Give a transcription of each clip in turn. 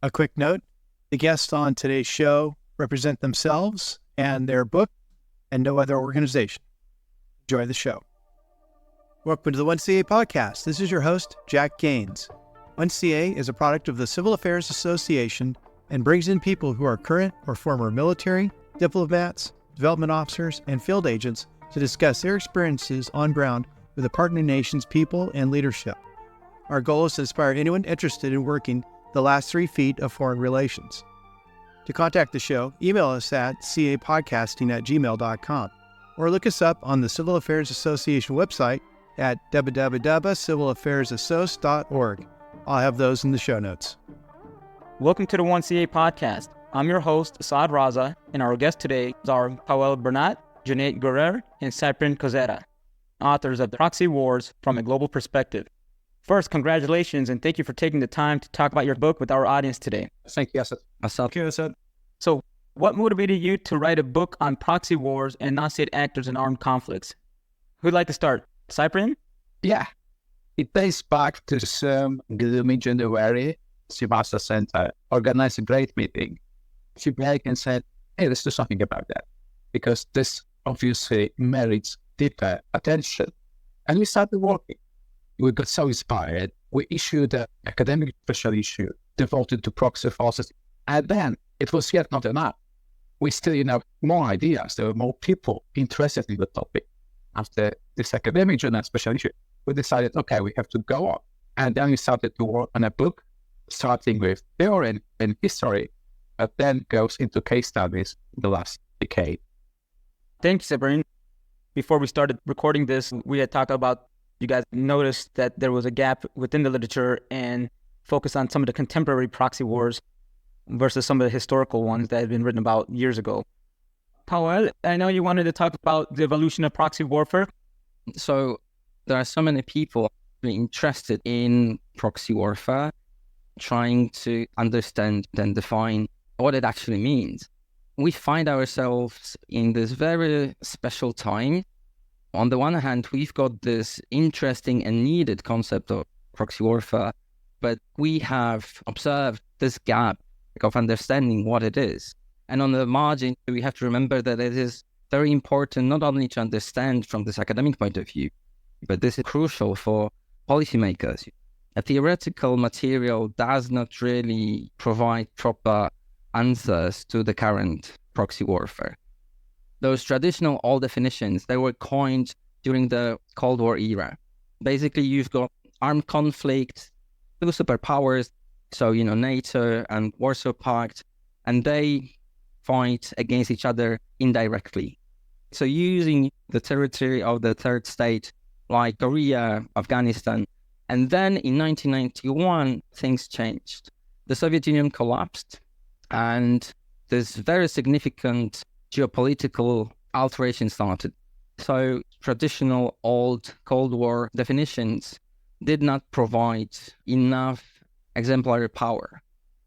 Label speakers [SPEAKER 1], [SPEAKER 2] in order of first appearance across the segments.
[SPEAKER 1] A quick note, the guests on today's show represent themselves and their book and no other organization. Enjoy the show. Welcome to the 1CA podcast. This is your host, Jack Gaines. 1CA is a product of the Civil Affairs Association and brings in people who are current or former military, diplomats, development officers, and field agents to discuss their experiences on ground with the partner nation's people and leadership. Our goal is to inspire anyone interested in working the last 3 feet of foreign relations. To contact the show, email us at capodcasting@gmail.com or look us up on the Civil Affairs Association website at www.civilaffairsassoc.org. I'll have those in the show notes.
[SPEAKER 2] Welcome to the 1CA podcast. I'm your host, Assad Raza, and our guests today are Pawel Bernat, Juneyt Gurer, and Cyprian Kozera, authors of Proxy Wars from a Global Perspective. First, congratulations, and thank you for taking the time to talk about your book with our audience today.
[SPEAKER 3] Thank you, Assad.
[SPEAKER 1] Thank you, Assad.
[SPEAKER 2] So, what motivated you to write a book on proxy wars and non-state actors in armed conflicts? Who'd like to start? Cyprian?
[SPEAKER 3] Yeah, it dates back to some gloomy January. Sivasa Center organized a great meeting. Cyprian said, hey, let's do something about that, because this obviously merits deeper attention. And we started working. We got so inspired, we issued an academic special issue devoted to proxy forces. And then it was yet not enough. We still more ideas. There were more people interested in the topic. After this academic journal special issue, we decided, okay, we have to go on. And then we started to work on a book, starting with theory and history, but then goes into case studies in the last decade.
[SPEAKER 2] Thank you, Cyprian. Before we started recording this, we had talked about, you guys noticed that there was a gap within the literature and focused on some of the contemporary proxy wars versus some of the historical ones that had been written about years ago. Pawel, I know you wanted to talk about the evolution of proxy warfare.
[SPEAKER 4] So there are so many people interested in proxy warfare, trying to understand and define what it actually means. We find ourselves in this very special time. On the one hand, we've got this interesting and needed concept of proxy warfare, but we have observed this gap of understanding what it is. And on the margin, we have to remember that it is very important not only to understand from this academic point of view, but this is crucial for policymakers. A theoretical material does not really provide proper answers to the current proxy warfare. Those traditional old definitions, they were coined during the Cold War era. Basically, you've got armed conflict, two superpowers, so, NATO and Warsaw Pact, and they fight against each other indirectly. So using the territory of the third state, like Korea, Afghanistan, and then in 1991, things changed. The Soviet Union collapsed, and this very significant geopolitical alteration started. So traditional old Cold War definitions did not provide enough exemplary power.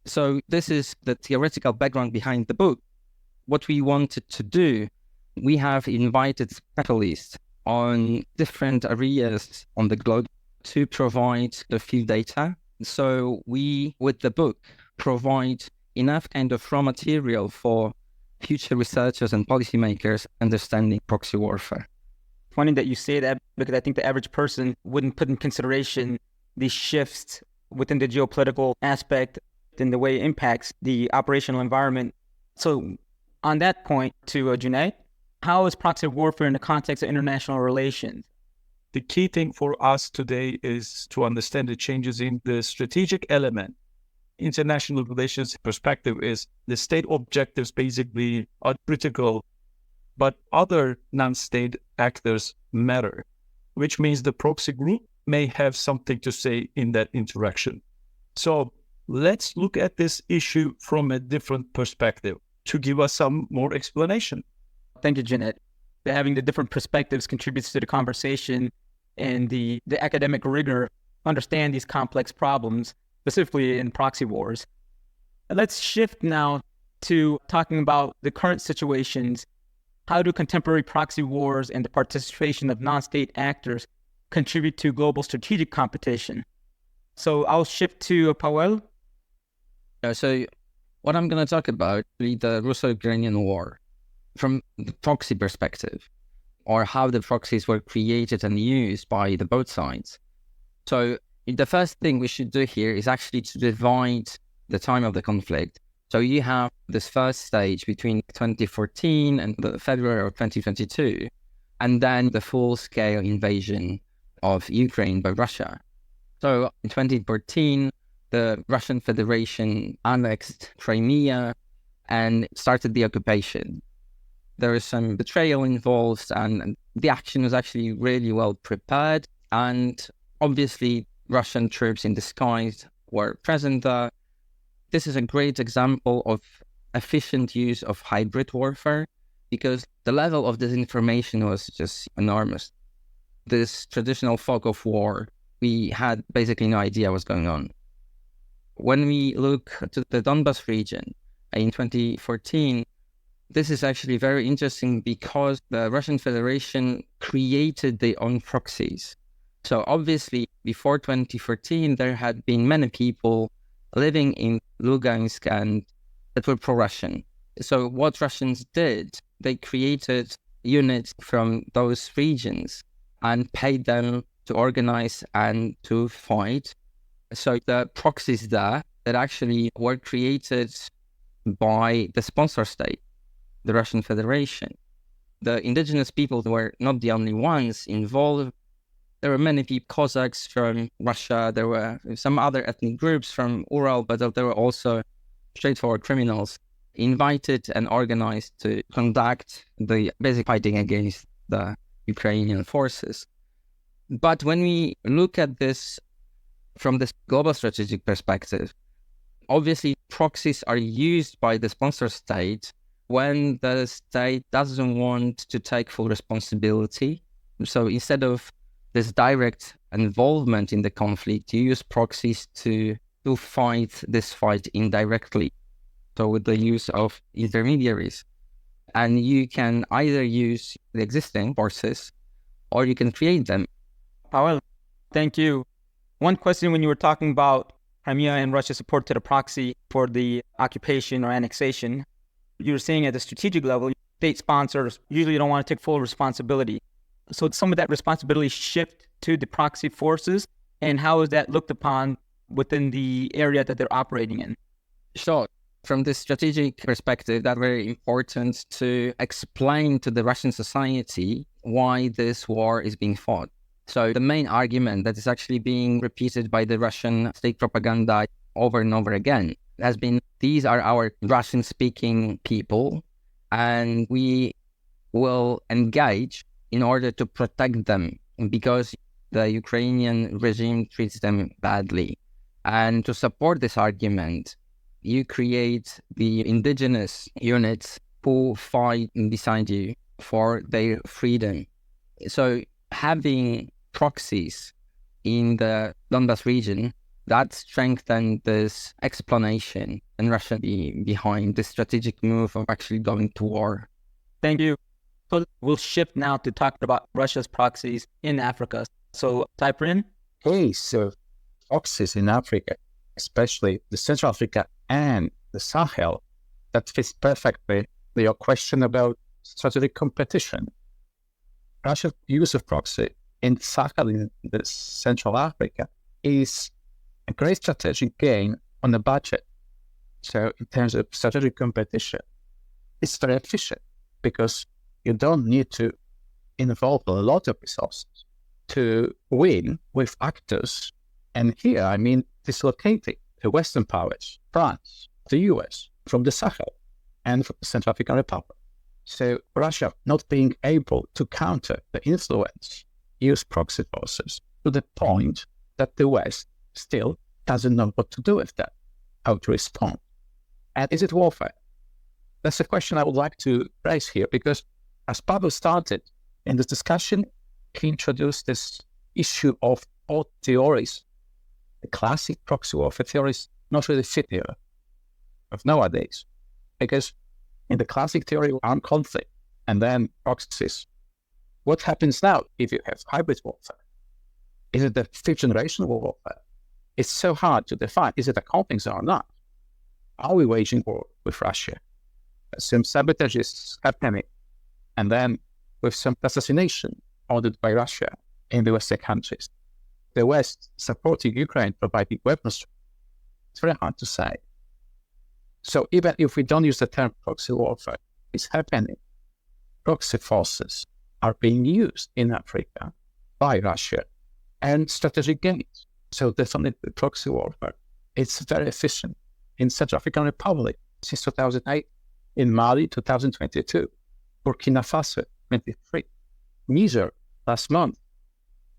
[SPEAKER 4] So this is the theoretical background behind the book. What we wanted to do, we have invited specialists on different areas on the globe to provide the field data. So we, with the book, provide enough kind of raw material for future researchers and policymakers understanding proxy warfare.
[SPEAKER 2] Funny that you say that, because I think the average person wouldn't put in consideration these shifts within the geopolitical aspect and the way it impacts the operational environment. So on that point, to Juneyt, how is proxy warfare in the context of international relations?
[SPEAKER 5] The key thing for us today is to understand the changes in the strategic element. International relations perspective is the state objectives basically are critical, but other non-state actors matter, which means the proxy group may have something to say in that interaction. So let's look at this issue from a different perspective to give us some more explanation.
[SPEAKER 2] Thank you, Juneyt. Having the different perspectives contributes to the conversation and the academic rigor, understand these complex problems, specifically in proxy wars. Let's shift now to talking about the current situations. How do contemporary proxy wars and the participation of non-state actors contribute to global strategic competition? So I'll shift to Pawel.
[SPEAKER 4] So what I'm going to talk about is the Russo-Ukrainian War from the proxy perspective, or how the proxies were created and used by the both sides. So the first thing we should do here is actually to divide the time of the conflict. So you have this first stage between 2014 and the February of 2022, and then the full-scale invasion of Ukraine by Russia. So in 2014, the Russian Federation annexed Crimea and started the occupation. There was some betrayal involved, and the action was actually really well prepared. And obviously, Russian troops in disguise were present there. This is a great example of efficient use of hybrid warfare, because the level of disinformation was just enormous. This traditional fog of war, we had basically no idea what's going on. When we look to the Donbas region in 2014, this is actually very interesting because the Russian Federation created their own proxies. So obviously, before 2014, there had been many people living in Lugansk and that were pro-Russian. So what Russians did, they created units from those regions and paid them to organize and to fight. So the proxies there that actually were created by the sponsor state, the Russian Federation. The indigenous people were not the only ones involved. There were many people, Cossacks from Russia, there were some other ethnic groups from Ural, but there were also straightforward criminals invited and organized to conduct the basic fighting against the Ukrainian forces. But when we look at this from this global strategic perspective, obviously proxies are used by the sponsor state when the state doesn't want to take full responsibility. So instead of this direct involvement in the conflict, you use proxies to fight this fight indirectly. So with the use of intermediaries. And you can either use the existing forces or you can create them.
[SPEAKER 2] Pawel, thank you. One question when you were talking about Crimea and Russia's support to the proxy for the occupation or annexation, you were saying at the strategic level, state sponsors usually don't want to take full responsibility. So some of that responsibility shift to the proxy forces, and how is that looked upon within the area that they're operating in?
[SPEAKER 4] Sure. From the strategic perspective, that's very important to explain to the Russian society why this war is being fought. So the main argument that is actually being repeated by the Russian state propaganda over and over again has been, these are our Russian-speaking people, and we will engage in order to protect them because the Ukrainian regime treats them badly. And to support this argument, you create the indigenous units who fight beside you for their freedom. So having proxies in the Donbas region, that strengthened this explanation and Russia behind the strategic move of actually going to war.
[SPEAKER 2] Thank you. So we'll shift now to talk about Russia's proxies in Africa. So Cyprian?
[SPEAKER 3] So proxies in Africa, especially the Central Africa and the Sahel, that fits perfectly your question about strategic competition. Russia's use of proxy in Sahel, in the Central Africa, is a great strategic gain on the budget. So in terms of strategic competition, it's very efficient because you don't need to involve a lot of resources to win with actors. And here, I mean, dislocating the Western powers, France, the US, from the Sahel and from the Central African Republic. So Russia not being able to counter the influence, use proxy forces to the point that the West still doesn't know what to do with that, how to respond. And is it warfare? That's a question I would like to raise here, because as Pawel started in this discussion, he introduced this issue of all theories. The classic proxy warfare theories not really fit here of nowadays, because in the classic theory of armed conflict and then proxies, what happens now if you have hybrid warfare? Is it the fifth generation warfare? It's so hard to define. Is it a conflict or not? are we waging war with Russia? Some sabotage is happening. And then with some assassination ordered by Russia in the Western countries, the West supporting Ukraine, providing weapons, it's very hard to say. So even if we don't use the term proxy warfare, it's happening. Proxy forces are being used in Africa by Russia and strategic gains. So definitely proxy warfare. It's very efficient in Central African Republic since 2008, in Mali 2022, Burkina Faso 23, Niger last month,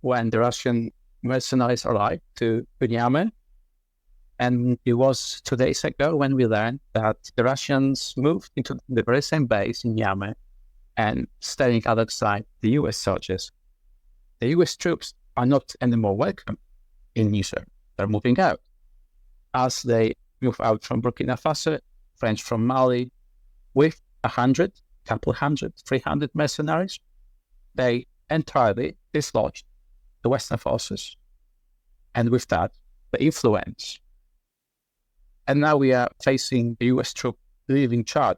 [SPEAKER 3] when the Russian mercenaries arrived to Niamey. And it was 2 days ago when we learned that the Russians moved into the very same base in Niamey and staying alongside the US soldiers. The US troops are not anymore welcome in Niger. They're moving out. As they move out from Burkina Faso, French from Mali, with 100, couple hundred, 300 mercenaries, they entirely dislodged the Western forces. And with that, the influence. And now we are facing the US troop leaving Chad,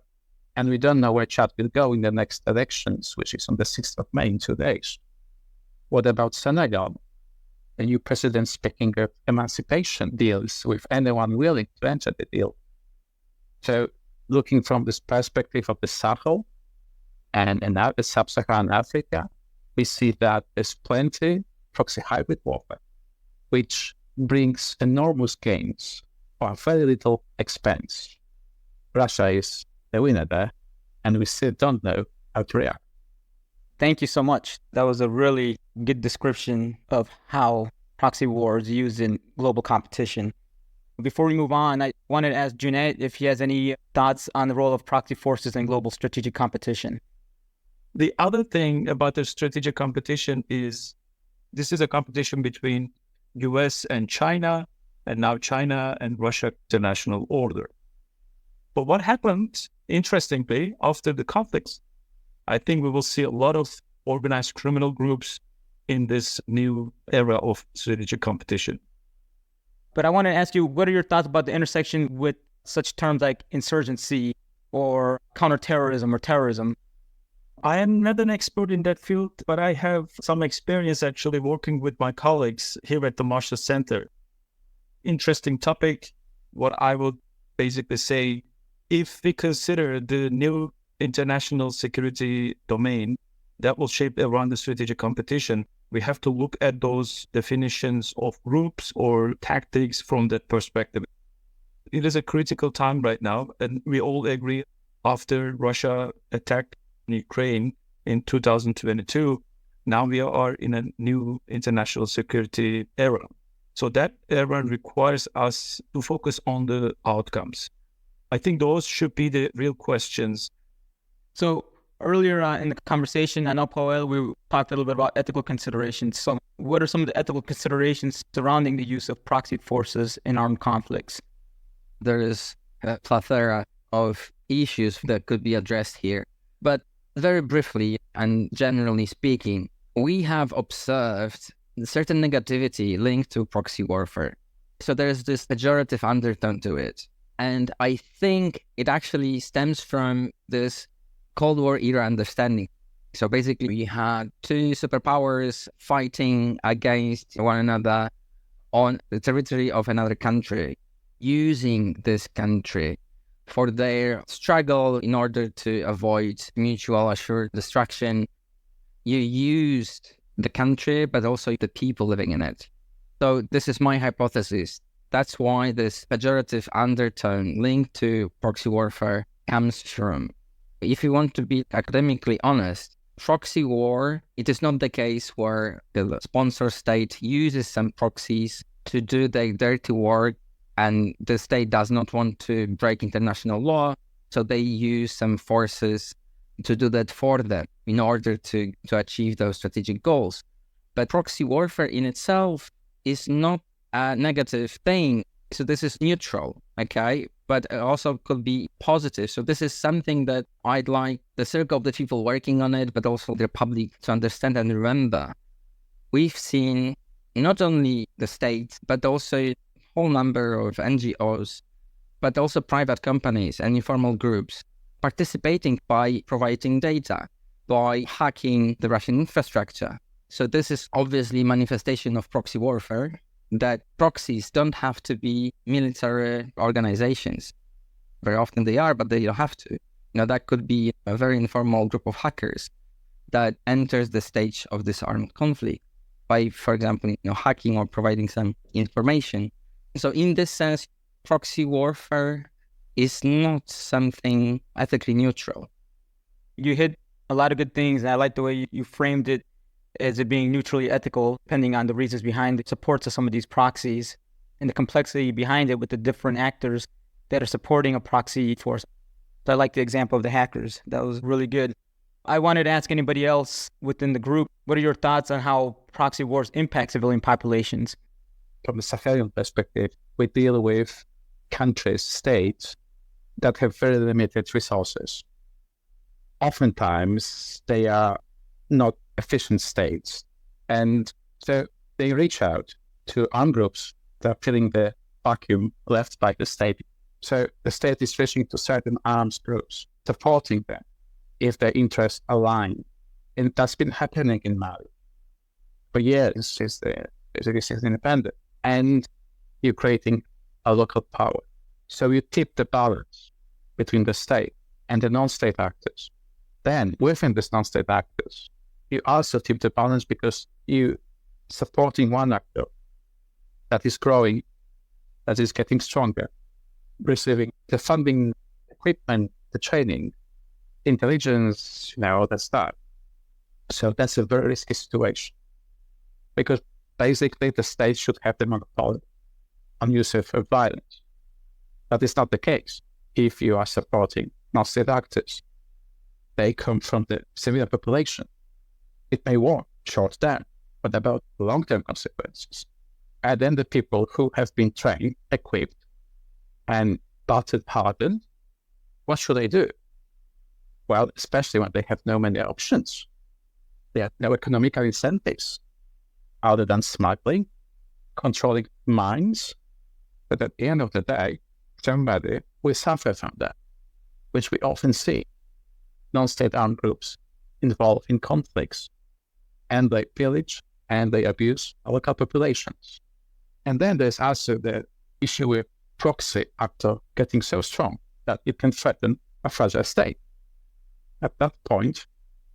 [SPEAKER 3] and we don't know where Chad will go in the next elections, which is on the 6th of May in 2 days. What about Senegal? The new president speaking of emancipation deals with anyone willing to enter the deal. So looking from this perspective of the Sahel and now the Sub-Saharan Africa, we see that there's plenty proxy hybrid warfare, which brings enormous gains for very little expense. Russia is the winner there, and we still don't know how to react.
[SPEAKER 2] Thank you so much. That was a really good description of how proxy war is used in global competition. Before we move on, I wanted to ask Juneyt if he has any thoughts on the role of proxy forces in global strategic competition.
[SPEAKER 5] The other thing about the strategic competition is this is a competition between US and China, and now China and Russia international order. But what happened, interestingly, after the conflicts, I think we will see a lot of organized criminal groups in this new era of strategic competition.
[SPEAKER 2] But I want to ask you, what are your thoughts about the intersection with such terms like insurgency or counterterrorism or terrorism?
[SPEAKER 5] I am not an expert in that field, but I have some experience actually working with my colleagues here at the Marshall Center. Interesting topic. What I would basically say, if we consider the new international security domain that will shape around the strategic competition, we have to look at those definitions of groups or tactics from that perspective. It is a critical time right now, and we all agree after Russia attacked Ukraine in 2022, now we are in a new international security era. So that era requires us to focus on the outcomes. I think those should be the real questions.
[SPEAKER 2] So earlier in the conversation, I know, Pawel, we talked a little bit about ethical considerations. So what are some of the ethical considerations surrounding the use of proxy forces in armed conflicts?
[SPEAKER 4] There is a plethora of issues that could be addressed here. But very briefly and generally speaking, we have observed certain negativity linked to proxy warfare. So there's this pejorative undertone to it. And I think it actually stems from this Cold War era understanding. So basically, we had two superpowers fighting against one another on the territory of another country, using this country for their struggle in order to avoid mutual assured destruction. You used the country, but also the people living in it. So this is my hypothesis. That's why this pejorative undertone linked to proxy warfare comes from. If you want to be academically honest, proxy war, it is not the case where the sponsor state uses some proxies to do their dirty work and the state does not want to break international law, so they use some forces to do that for them in order to achieve those strategic goals. But proxy warfare in itself is not a negative thing. So this is neutral, okay? But it also could be positive. So this is something that I'd like the circle of the people working on it, but also the public to understand and remember. We've seen not only the state, but also a whole number of NGOs but also private companies and informal groups participating by providing data, by hacking the Russian infrastructure. So this is obviously manifestation of proxy warfare, that proxies don't have to be military organizations. Very often they are, but they don't have to. That could be a very informal group of hackers that enters the stage of this armed conflict by, for example, hacking or providing some information. So in this sense, proxy warfare is not something ethically neutral.
[SPEAKER 2] You hit a lot of good things, and I like the way you framed it as it being neutrally ethical, depending on the reasons behind the supports of some of these proxies and the complexity behind it with the different actors that are supporting a proxy force. So I like the example of the hackers. That was really good. I wanted to ask anybody else within the group, what are your thoughts on how proxy wars impact civilian populations?
[SPEAKER 3] From the Sahelian perspective, we deal with countries, states that have very limited resources. Oftentimes, they are not efficient states. And so they reach out to armed groups that are filling the vacuum left by the state. So the state is reaching to certain arms groups, supporting them if their interests align. And that's been happening in Mali for years since it's independent. And you're creating a local power. So you tip the balance between the state and the non-state actors. Then within these non-state actors, you also tip the balance because you supporting one actor that is growing, that is getting stronger, receiving the funding, equipment, the training, intelligence, all that stuff. So that's a very risky situation because basically the state should have the monopoly on use of violence. That is not the case if you are supporting non-state actors. They come from the civilian population. It may work short term, but about long-term consequences. And then the people who have been trained, equipped, and battered hardened, what should they do? Well, especially when they have no many options. They have no economical incentives other than smuggling, controlling mines. But at the end of the day, somebody will suffer from that, which we often see. Non-state armed groups involved in conflicts, and they pillage and they abuse local populations. And then there's also the issue with proxy actor getting so strong that it can threaten a fragile state. At that point,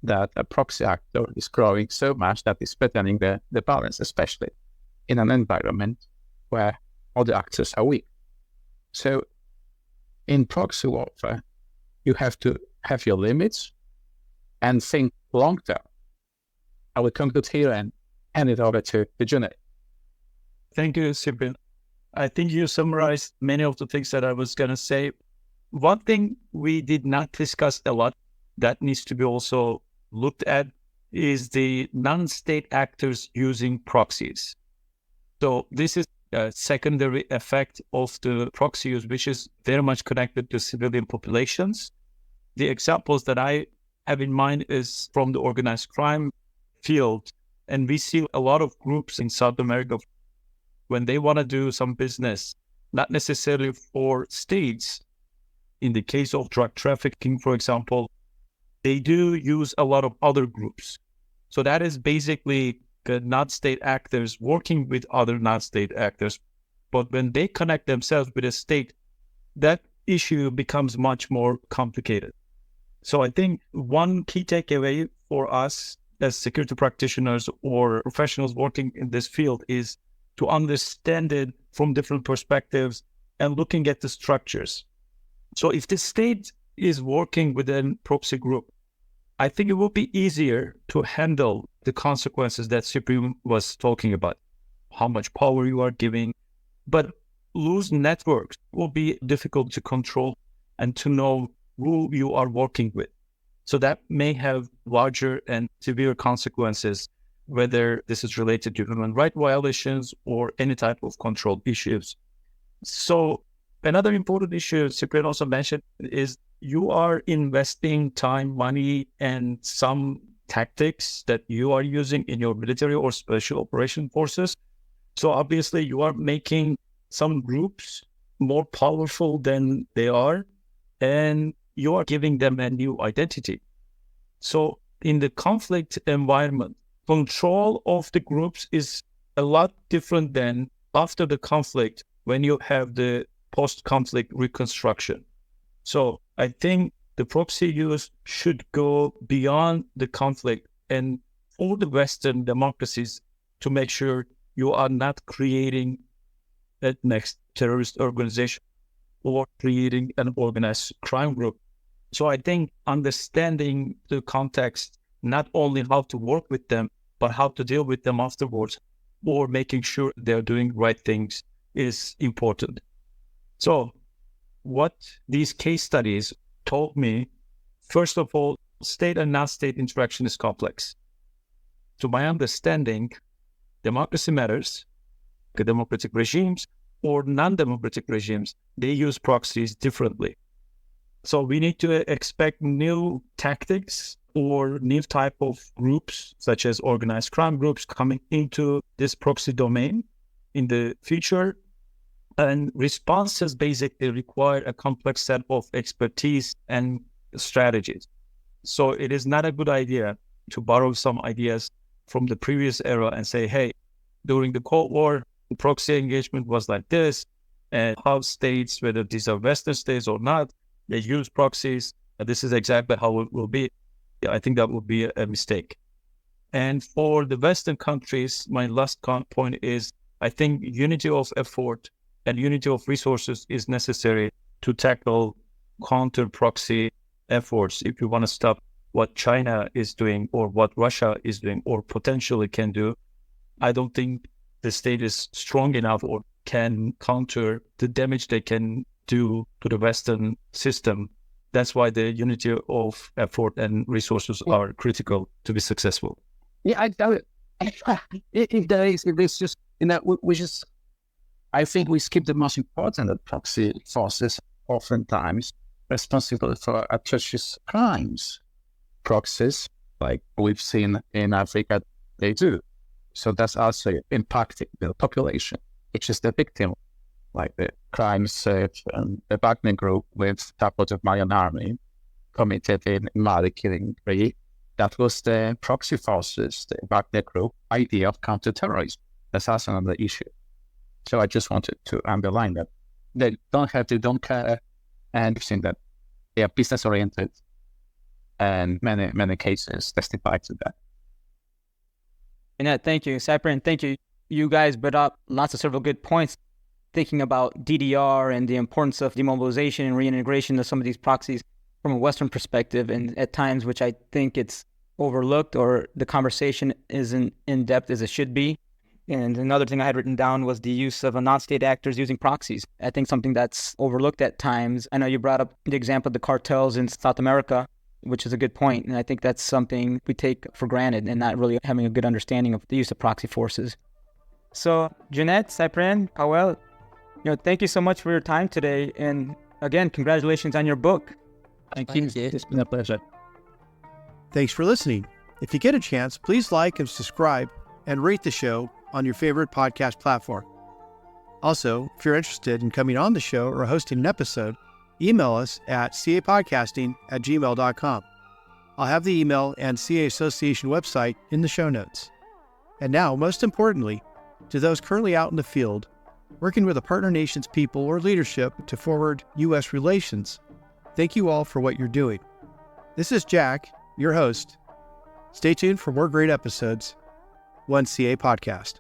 [SPEAKER 3] that a proxy actor is growing so much that it's threatening the balance, especially in an environment where all the actors are weak. So in proxy warfare, you have to have your limits and think long term. I will conclude here and hand it over to Juneyt.
[SPEAKER 5] Thank you, Cyprian. I think you summarized many of the things that I was going to say. One thing we did not discuss a lot that needs to be also looked at is the non-state actors using proxies. So this is a secondary effect of the proxy use, which is very much connected to civilian populations. The examples that I have in mind is from the organized crime field. And we see a lot of groups in South America when they want to do some business, not necessarily for states. In the case of drug trafficking, for example, they do use a lot of other groups. So that is basically the non-state actors working with other non-state actors. But when they connect themselves with a state, that issue becomes much more complicated. So I think one key takeaway for us as security practitioners or professionals working in this field is to understand it from different perspectives and looking at the structures. So if the state is working within proxy group, I think it will be easier to handle the consequences that Cyprian was talking about, how much power you are giving. But loose networks will be difficult to control and to know who you are working with. So that may have larger and severe consequences, whether this is related to human rights violations or any type of control issues. So another important issue Cyprian also mentioned is you are investing time, money, and some tactics that you are using in your military or special operation forces. So obviously you are making some groups more powerful than they are, and you are giving them a new identity. So in the conflict environment, control of the groups is a lot different than after the conflict when you have the post-conflict reconstruction. So I think the proxy use should go beyond the conflict and for the Western democracies to make sure you are not creating a next terrorist organization or creating an organized crime group. So I think understanding the context, not only how to work with them, but how to deal with them afterwards, or making sure they're doing right things is important. So what these case studies told me, first of all, state and non-state interaction is complex. To my understanding, democracy matters. The democratic regimes or non-democratic regimes, they use proxies differently. So we need to expect new tactics or new type of groups, such as organized crime groups, coming into this proxy domain in the future. And responses basically require a complex set of expertise and strategies. So it is not a good idea to borrow some ideas from the previous era and say, hey, during the Cold War, the proxy engagement was like this, and how states, whether these are Western states or not, they use proxies, and this is exactly how it will be. I think that would be a mistake. And for the Western countries, my last point is, I think unity of effort and unity of resources is necessary to tackle counter proxy efforts if you want to stop what China is doing or what Russia is doing or potentially can do. I don't think the state is strong enough or can counter the damage they can do to the Western system. That's why the unity of effort and resources are critical to be successful.
[SPEAKER 3] Yeah, I doubt it. If there is, if it's just, I think we skip the most important of proxy forces, oftentimes responsible for atrocious crimes. Proxies, like we've seen in Africa, they do. So that's also impacting the population, which is the victim, like the crimes the Wagner group with support of Malian army committed in Mali, killing 3. That was the proxy forces, the Wagner group idea of counterterrorism. That's also another issue. So I just wanted to underline that they don't care, and we've seen that they are business oriented, and many cases testify to that.
[SPEAKER 2] Bernat, thank you. Cyprian, thank you. You guys brought up lots of several good points, thinking about DDR and the importance of demobilization and reintegration of some of these proxies from a Western perspective, and at times which I think it's overlooked or the conversation isn't in depth as it should be. And another thing I had written down was the use of non-state actors using proxies. I think something that's overlooked at times. I know you brought up the example of the cartels in South America, which is a good point. And I think that's something we take for granted and not really having a good understanding of the use of proxy forces. So Juneyt, Cyprian, Pawel, thank you so much for your time today. And again, congratulations on your book.
[SPEAKER 3] Thank you. It's been a pleasure.
[SPEAKER 1] Thanks for listening. If you get a chance, please like and subscribe and rate the show on your favorite podcast platform. Also, if you're interested in coming on the show or hosting an episode, email us at capodcasting@gmail.com. I'll have the email and CA Association website in the show notes. And now, most importantly, to those currently out in the field, working with a partner nation's people or leadership to forward U.S. relations, thank you all for what you're doing. This is Jack, your host. Stay tuned for more great episodes. 1CA Podcast.